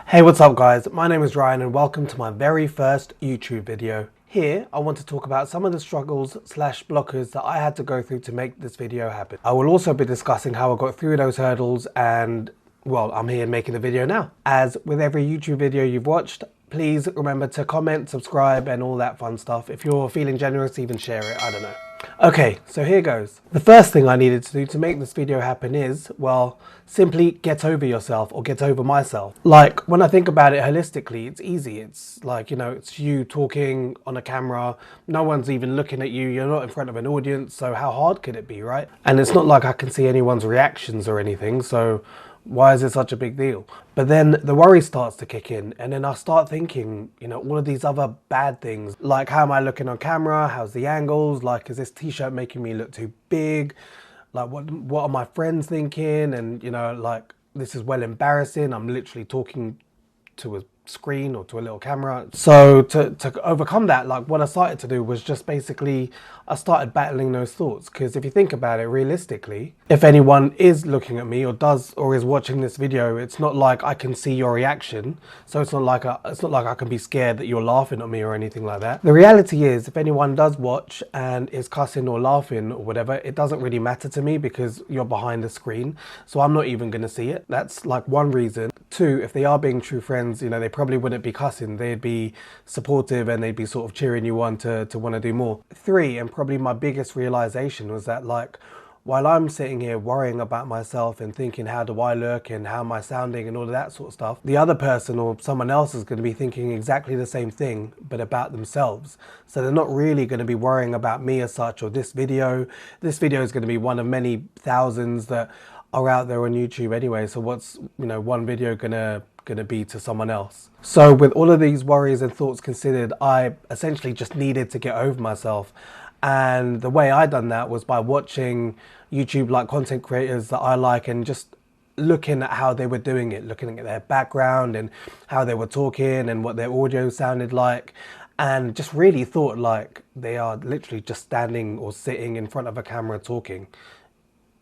Hey, what's up guys? My name is Ryan and welcome to my very first YouTube video. Here, I want to talk about some of the struggles slash blockers that I had to go through to make this video happen. I will also be discussing how I got through those hurdles and, well, I'm here making the video now. As with every YouTube video you've watched, please remember to comment, subscribe and all that fun stuff. If you're feeling generous, even share it, I don't know. Okay, so here goes. The first thing I needed to do to make this video happen is, well, simply get over yourself or get over myself. Like, when I think about it holistically, it's easy. It's like, it's you talking on a camera. No one's even looking at you. You're not in front of an audience. So how hard could it be, right? And it's not like I can see anyone's reactions or anything. So why is it such a big deal? But then the worry starts to kick in and then I start thinking, all of these other bad things, like how am I looking on camera? How's the angles? Like, is this t-shirt making me look too big? Like, what are my friends thinking? And, like, this is well embarrassing. I'm literally talking to a screen or to a little camera. So to overcome that, like, what I started to do was just basically, I started battling those thoughts. Because if you think about it realistically, if anyone is looking at me or is watching this video, it's not like I can see your reaction. So it's not like I can be scared that you're laughing at me or anything like that. The reality is, if anyone does watch and is cussing or laughing or whatever, it doesn't really matter to me because you're behind the screen. So I'm not even going to see it. That's like one reason. Two, if they are being true friends, they probably wouldn't be cussing. They'd be supportive and they'd be sort of cheering you on to want to do more. Three, and probably my biggest realization was that, like, while I'm sitting here worrying about myself and thinking, how do I look and how am I sounding and all of that sort of stuff, the other person or someone else is going to be thinking exactly the same thing, but about themselves. So they're not really going to be worrying about me as such or this video. This video is going to be one of many thousands that are out there on YouTube anyway. So what's, one video gonna be to someone else? So with all of these worries and thoughts considered, I essentially just needed to get over myself. And the way I done that was by watching YouTube like content creators that I like and just looking at how they were doing it, looking at their background and how they were talking and what their audio sounded like. And just really thought, like, they are literally just standing or sitting in front of a camera talking.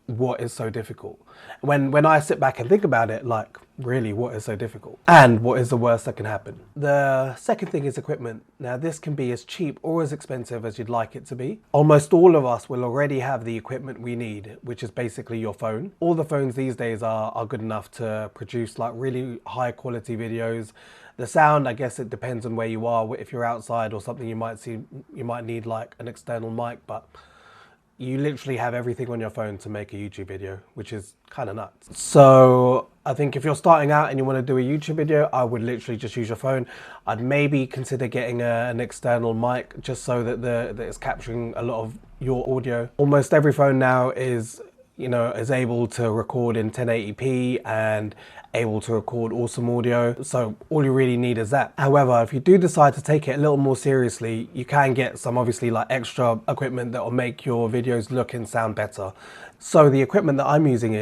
What is so difficult? When I sit back and think about it, like, really, what is so difficult? And what is the worst that can happen? The second thing is equipment. Now, this can be as cheap or as expensive as you'd like it to be. Almost all of us will already have the equipment we need, which is basically your phone. All the phones these days are good enough to produce like really high quality videos. The sound, I guess it depends on where you are. If you're outside or something, you might need like an external mic, but you literally have everything on your phone to make a YouTube video, which is kind of nuts. So I think if you're starting out and you want to do a YouTube video, I would literally just use your phone. I'd maybe consider getting an external mic just so that it's capturing a lot of your audio. Almost every phone now is able to record in 1080p and able to record awesome audio. So all you really need is that. However, if you do decide to take it a little more seriously, you can get some obviously like extra equipment that will make your videos look and sound better. So the equipment that I'm using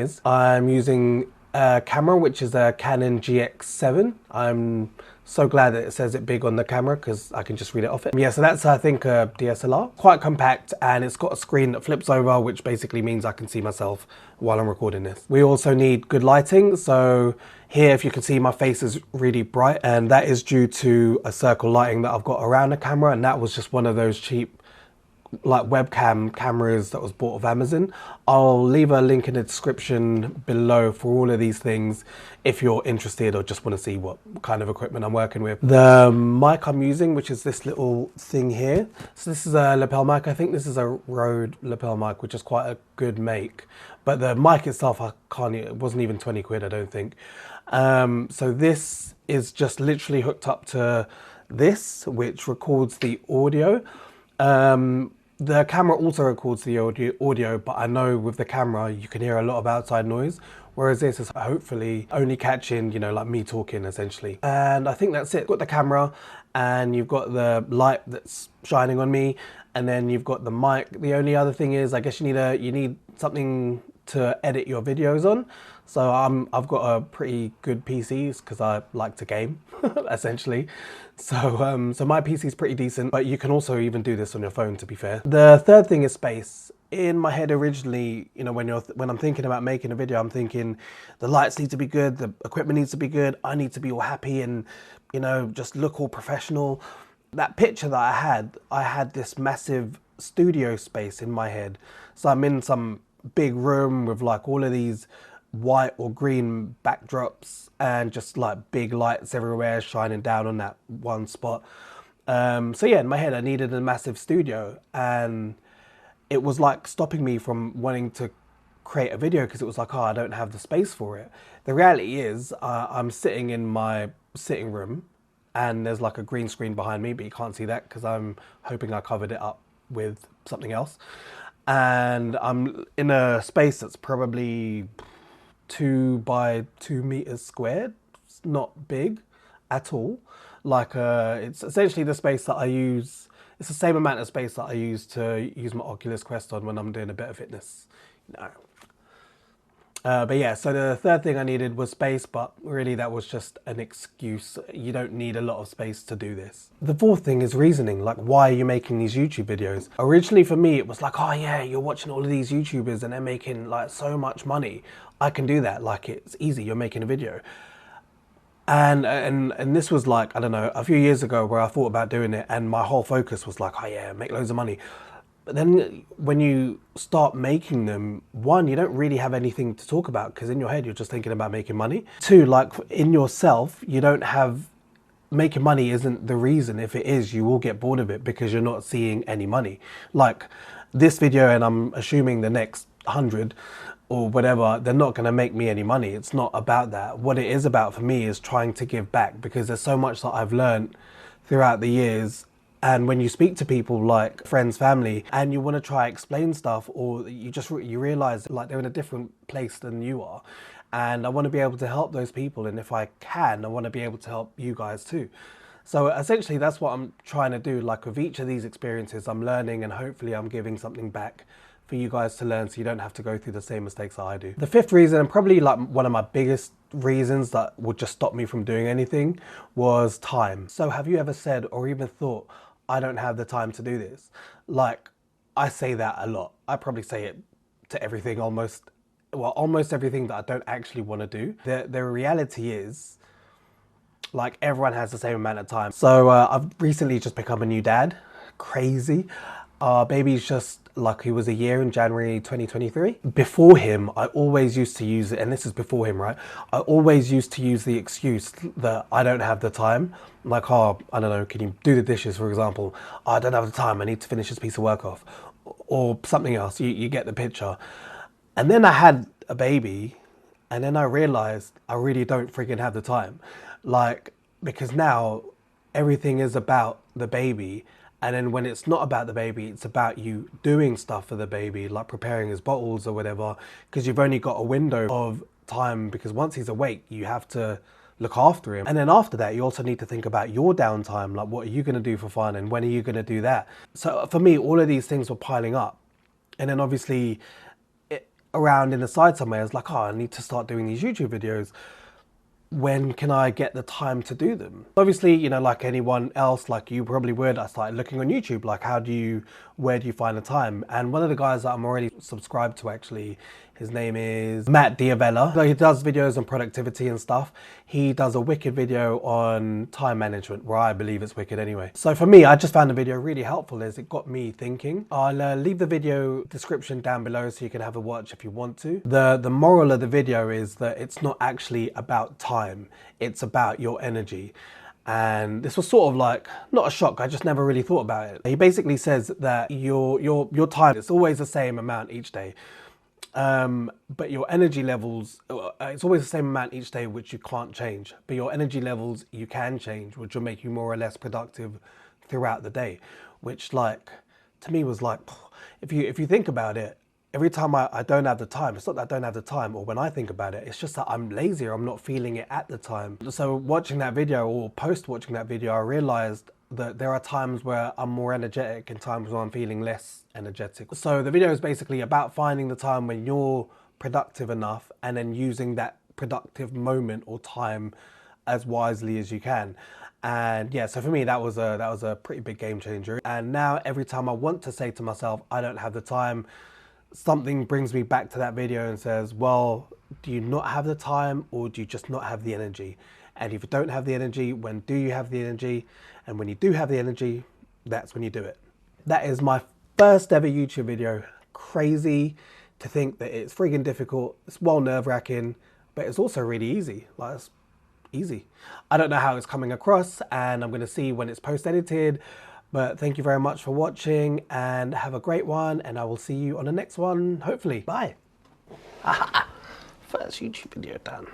a camera, which is a Canon GX7. I'm so glad that it says it big on the camera because I can just read it off it. Yeah, so that's, I think, a DSLR. Quite compact, and it's got a screen that flips over, which basically means I can see myself while I'm recording this. We also need good lighting. So here, if you can see, my face is really bright, and that is due to a circle lighting that I've got around the camera, and that was just one of those cheap like webcam cameras that was bought off Amazon. I'll leave a link in the description below for all of these things if you're interested or just want to see what kind of equipment I'm working with. The mic I'm using, which is this little thing here. So this is a lapel mic. I think this is a Rode lapel mic, which is quite a good make. But the mic itself, it wasn't even 20 quid, I don't think. So this is just literally hooked up to this, which records the audio. The camera also records the audio, but I know with the camera you can hear a lot of outside noise, whereas this is hopefully only catching, like me talking essentially. And I think that's it. Got the camera and you've got the light that's shining on me, and then you've got the mic. The only other thing is, I guess you need something to edit your videos on. So I've got a pretty good PC because I like to game, essentially. So my PC is pretty decent, but you can also even do this on your phone, to be fair. The third thing is space. In my head originally, you know, when I'm thinking about making a video, I'm thinking the lights need to be good, the equipment needs to be good, I need to be all happy and, you know, just look all professional. That picture that I had this massive studio space in my head. So I'm in some big room with like all of these white or green backdrops and just like big lights everywhere shining down on that one spot. So yeah, in my head I needed a massive studio, and it was like stopping me from wanting to create a video because it was like, oh, I don't have the space for it. The reality is I'm sitting in my sitting room and there's like a green screen behind me, but you can't see that because I'm hoping I covered it up with something else. And I'm in a space that's probably 2 by 2 meters squared. It's not big at all. Like it's essentially the space that I use. It's the same amount of space that I use to use my Oculus Quest on when I'm doing a bit of fitness. No. But yeah, so the third thing I needed was space, but really that was just an excuse. You don't need a lot of space to do this. The fourth thing is reasoning, like why are you making these YouTube videos? Originally for me, it was like, oh yeah, you're watching all of these YouTubers and they're making like so much money. I can do that, like it's easy, you're making a video. And this was like, I don't know, a few years ago where I thought about doing it and my whole focus was like, oh yeah, make loads of money. But then when you start making them, one, you don't really have anything to talk about because in your head, you're just thinking about making money. Two, like in yourself, you don't have, making money isn't the reason. If it is, you will get bored of it because you're not seeing any money. Like this video, and I'm assuming the next 100 or whatever, they're not going to make me any money. It's not about that. What it is about for me is trying to give back because there's so much that I've learned throughout the years. And when you speak to people like friends, family, and you want to try explain stuff, or you realize like they're in a different place than you are. And I want to be able to help those people. And if I can, I want to be able to help you guys too. So essentially that's what I'm trying to do. Like with each of these experiences, I'm learning and hopefully I'm giving something back for you guys to learn so you don't have to go through the same mistakes that I do. The fifth reason, and probably like one of my biggest reasons that would just stop me from doing anything, was time. So have you ever said or even thought, I don't have the time to do this? Like, I say that a lot. I probably say it to everything almost everything that I don't actually want to do. The reality is, like, everyone has the same amount of time. So I've recently just become a new dad. Crazy. Our baby's just, like, he was a year in January 2023. Before him, I always used to use it, and this is before him, right? I always used to use the excuse that I don't have the time. Like, oh, I don't know, can you do the dishes, for example? Oh, I don't have the time, I need to finish this piece of work off. Or something else, you get the picture. And then I had a baby, and then I realized I really don't freaking have the time. Like, because now everything is about the baby. And then when it's not about the baby, it's about you doing stuff for the baby, like preparing his bottles or whatever, because you've only got a window of time, because once he's awake, you have to look after him. And then after that, you also need to think about your downtime, like what are you going to do for fun and when are you going to do that? So for me, all of these things were piling up. And then obviously around in the side somewhere, I was like, oh, I need to start doing these YouTube videos. When can I get the time to do them? Obviously, you know, like anyone else, like you probably would, I started looking on YouTube, like where do you find the time? And one of the guys that I'm already subscribed to, actually, his name is Matt Diavella. So he does videos on productivity and stuff. He does a wicked video on time management, where I believe it's wicked anyway. So for me, I just found the video really helpful as it got me thinking. I'll leave the video description down below so you can have a watch if you want to. The moral of the video is that it's not actually about time, it's about your energy. And this was sort of like, not a shock, I just never really thought about it. He basically says that your time, it's always the same amount each day. But your energy levels, it's always the same amount each day, which you can't change. But your energy levels, you can change, which will make you more or less productive throughout the day. Which, like, to me was like, if you think about it, every time I don't have the time, it's not that I don't have the time, or when I think about it, it's just that I'm lazy or I'm not feeling it at the time. So watching that video, or post watching that video, I realized that there are times where I'm more energetic and times where I'm feeling less energetic. So the video is basically about finding the time when you're productive enough and then using that productive moment or time as wisely as you can. And yeah, so for me, that was a pretty big game changer. And now every time I want to say to myself, I don't have the time, something brings me back to that video and says, well, do you not have the time, or do you just not have the energy? And if you don't have the energy, when do you have the energy? And when you do have the energy, that's when you do it. That is my first ever YouTube video. Crazy to think that it's freaking difficult. It's well nerve-wracking, but it's also really easy. Like, it's easy. I don't know how it's coming across, and I'm going to see when it's post-edited. But thank you very much for watching, and have a great one, and I will see you on the next one, hopefully. Bye. First YouTube video done.